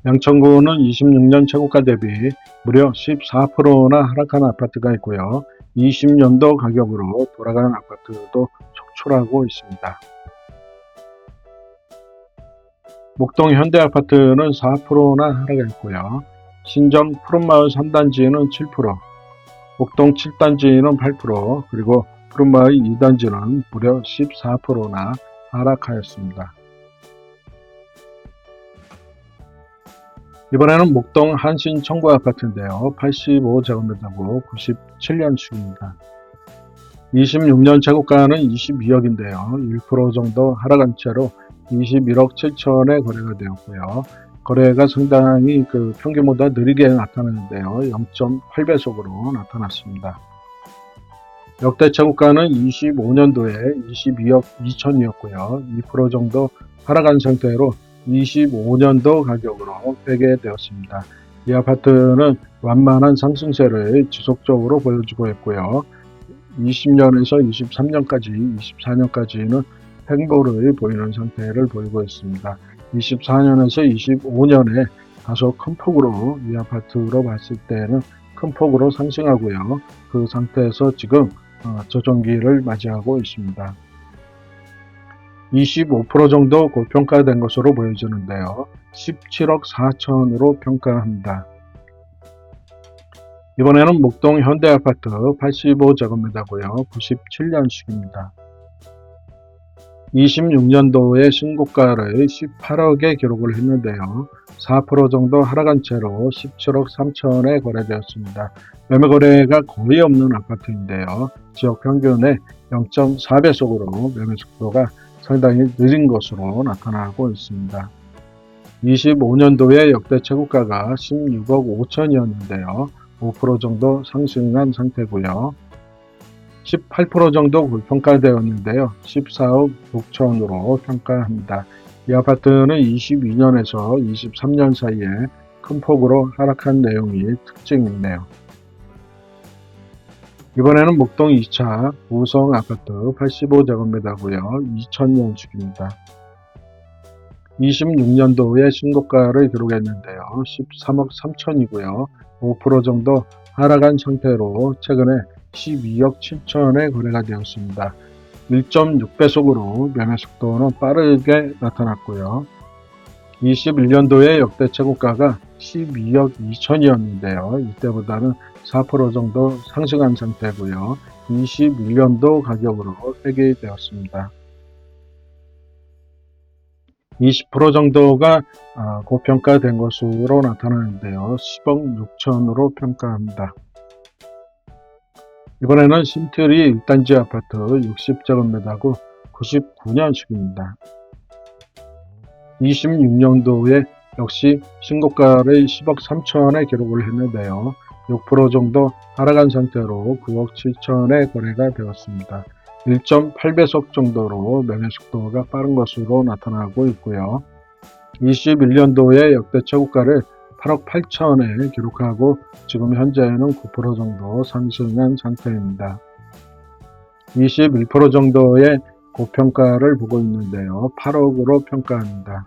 양천구는 26년 최고가 대비 무려 14%나 하락한 아파트가 있고요. 20년도 가격으로 돌아가는 아파트도 속출하고 있습니다. 목동 현대아파트는 4%나 하락했고요. 신정 푸른마을 3단지는 7%, 목동 7단지는 8%, 그리고 푸른마을 2단지는 무려 14%나 하락하였습니다. 이번에는 목동 한신 청구 아파트인데요. 85제곱미터고 97년식입니다. 26년 최고가는 22억인데요. 1% 정도 하락한 채로 21억 7천에 거래가 되었고요. 거래가 상당히 평균보다 느리게 나타나는데요. 0.8배속으로 나타났습니다. 역대 최고가는 25년도에 22억 2천이었고요. 2% 정도 하락한 상태로 25년도 가격으로 회계되었습니다. 이 아파트는 완만한 상승세를 지속적으로 보여주고 있고요. 20년에서 23년까지, 24년까지는 횡보를 보이는 상태를 보이고 있습니다. 24년에서 25년에 다소 큰 폭으로 이 아파트로 봤을 때는 큰 폭으로 상승하고요. 그 상태에서 지금 조정기를 맞이하고 있습니다. 25% 정도 고평가된 것으로 보여지는데요. 17억 4천으로 평가합니다. 이번에는 목동 현대아파트 85제곱미터고요. 97년식입니다. 26년도에 신고가를 18억에 기록을 했는데요. 4% 정도 하락한 채로 17억 3천에 거래되었습니다. 매매 거래가 거의 없는 아파트인데요. 지역 평균의 0.4배속으로 매매 속도가 상당히 느린 것으로 나타나고 있습니다. 25년도에 역대 최고가가 16억 5천이었는데요. 5% 정도 상승한 상태고요. 18% 정도 고평가되었는데요. 14억 6천으로 평가합니다. 이 아파트는 22년에서 23년 사이에 큰 폭으로 하락한 내용이 특징이네요. 이번에는 목동 2차 우성 아파트 85제곱미터고요. 2000년식입니다. 26년도에 신고가를 기록했는데요. 13억 3천이고요. 5% 정도 하락한 상태로 최근에 12억 7천에 거래가 되었습니다. 1.6배속으로 매매 속도는 빠르게 나타났고요. 21년도에 역대 최고가가 12억 2천이었는데요. 이때보다는 4% 정도 상승한 상태고요. 21년도 가격으로 회계되었습니다. 20% 정도가 고평가된 것으로 나타나는데요. 10억 6천으로 평가합니다. 이번에는 신트리 1단지 아파트 60제곱미터고 99년식입니다. 26년도에 역시 신고가를 10억 3천에 기록을 했는데요. 6% 정도 하락한 상태로 9억 7천에 거래가 되었습니다. 1.8배속 정도로 매매 속도가 빠른 것으로 나타나고 있고요. 21년도에 역대 최고가를 8억 8천에 기록하고 지금 현재는 9% 정도 상승한 상태입니다. 21% 정도의 고평가를 보고 있는데요. 8억으로 평가합니다.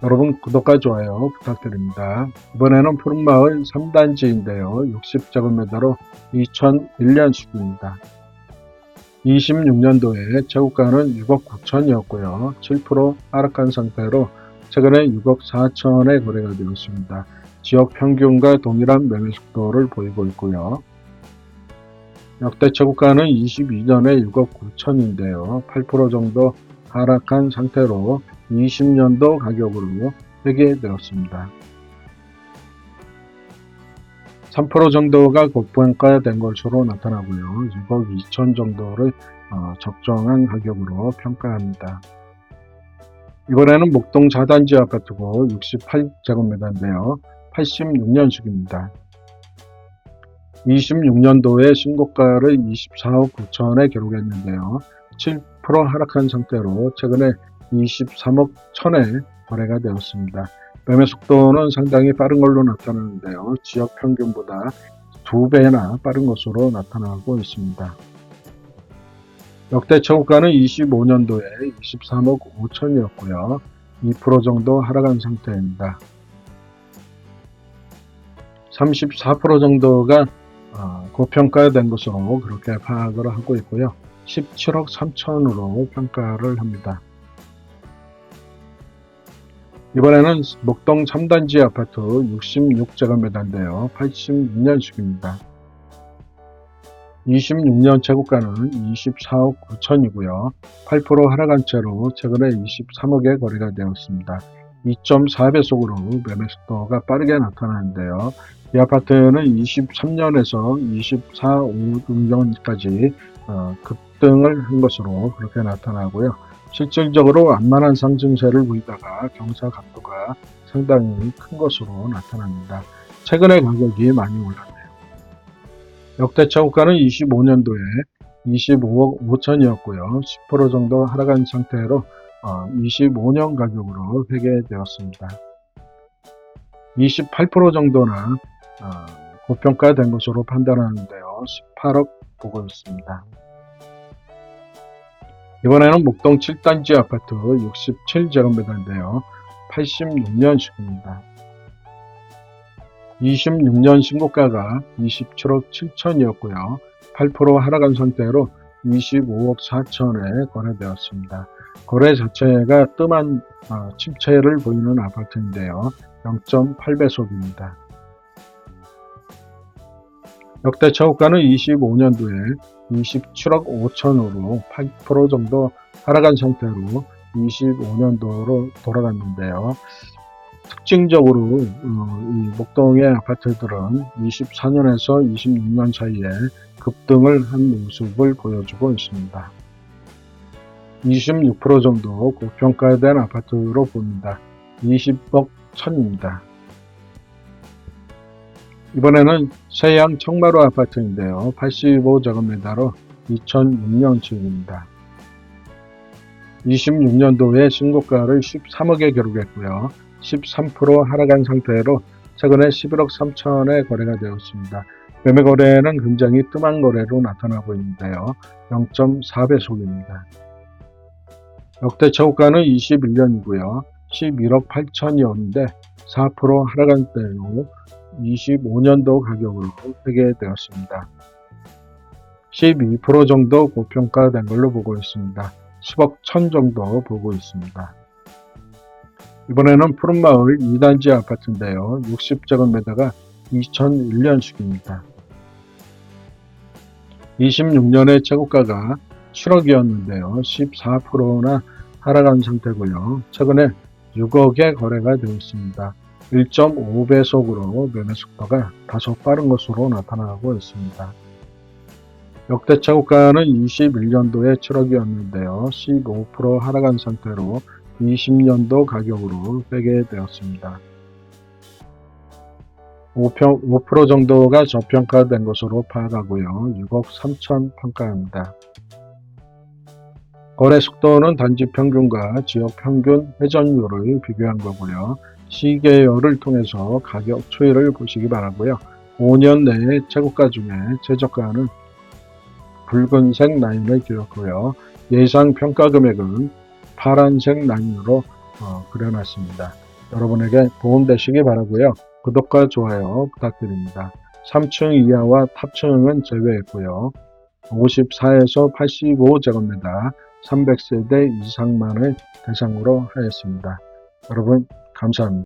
여러분 구독과 좋아요 부탁드립니다. 이번에는 푸른마을 3단지인데요. 60제곱미터로 2001년식입니다. 26년도에 최고가는 6억 9천이었고요. 7% 하락한 상태로 최근에 6억 4천에 거래가 되었습니다. 지역 평균과 동일한 매매 속도를 보이고 있고요. 역대 최고가는 22년에 6억 9천인데요. 8% 정도 하락한 상태로 20년도 가격으로 회계되었습니다. 3% 정도가 고평가된 것으로 나타나고요. 6억 2천 정도를 적정한 가격으로 평가합니다. 이번에는 목동 4단지 아파트고 68제곱미터인데요. 86년식입니다. 26년도에 신고가를 24억 9천에 기록했는데요. 7% 하락한 상태로 최근에 23억 1천에 거래가 되었습니다. 매매 속도는 상당히 빠른 걸로 나타나는데요. 지역 평균보다 2배나 빠른 것으로 나타나고 있습니다. 역대 최고가는 25년도에 23억 5천이었고요. 2% 정도 하락한 상태입니다. 34% 정도가 고평가된 것으로 그렇게 파악을 하고 있고요. 17억 3천으로 평가를 합니다. 이번에는 목동 3단지 아파트 66제곱미터인데요. 86년식입니다. 26년 재고가는 24억 9천이고요. 8% 하락한 채로 최근에 23억에 거래가 되었습니다. 2.4배속으로 매매 속도가 빠르게 나타나는데요. 이 아파트는 23년에서 24, 5년까지 급등을 한 것으로 그렇게 나타나고요. 실질적으로 완만한 상승세를 보이다가 경사 각도가 상당히 큰 것으로 나타납니다. 최근에 가격이 많이 올랐네요. 역대 최고가는 25년도에 25억 5천이었고요. 10% 정도 하락한 상태로 25년 가격으로 회계되었습니다. 28% 정도나 고평가된 것으로 판단하는데요. 18억 보고 있습니다. 이번에는 목동 7단지 아파트 67제곱미터인데요. 86년식입니다. 26년 신고가가 27억 7천이었고요. 8% 하락한 상태로 25억 4천에 거래되었습니다. 거래 자체가 뜸한 침체를 보이는 아파트인데요. 0.8배속입니다. 역대 최고가는 25년도에 27억 5천으로 8% 정도 하락한 상태로 25년도로 돌아갔는데요. 특징적으로 이 목동의 아파트들은 24년에서 26년 사이에 급등을 한 모습을 보여주고 있습니다. 26% 정도 고평가된 아파트로 보입니다. 20억 천입니다. 이번에는 세양 청마루 아파트인데요. 85제곱미터로 2006년식입니다. 26년도에 신고가를 13억에 기록했고요. 13% 하락한 상태로 최근에 11억 3천에 거래가 되었습니다. 매매 거래는 굉장히 뜸한 거래로 나타나고 있는데요. 0.4배속입니다. 역대 최고가는 21년이고요. 11억 8천이었는데 4% 하락한 때로 25년도 가격으로 회계되었습니다. 12% 정도 고평가된 걸로 보고 있습니다. 10억 천 정도 보고 있습니다. 이번에는 푸른마을 2단지 아파트인데요. 60제곱미터가 2001년식입니다. 26년의 최고가가 7억이었는데요. 14%나 하락한 상태고요. 최근에 6억에 거래가 되었습니다. 1.5배속으로 매매 속도가 다소 빠른 것으로 나타나고 있습니다. 역대 최고가는 21년도에 7억이었는데요. 15% 하락한 상태로 20년도 가격으로 회계되었습니다. 5% 정도가 저평가된 것으로 파악하고요. 6억 3천 평가합니다. 거래 속도는 단지 평균과 지역 평균 회전율을 비교한 거고요. 시계열을 통해서 가격 추이를 보시기 바라고요. 5년 내에 최고가 중에 최저가는 붉은색 라인을 그렸고요. 예상 평가 금액은 파란색 라인으로 그려놨습니다. 여러분에게 도움되시기 바라고요. 구독과 좋아요 부탁드립니다. 3층 이하와 탑층은 제외했고요. 54에서 85제곱미터 300세대 이상만을 대상으로 하였습니다. 여러분 감사합니다.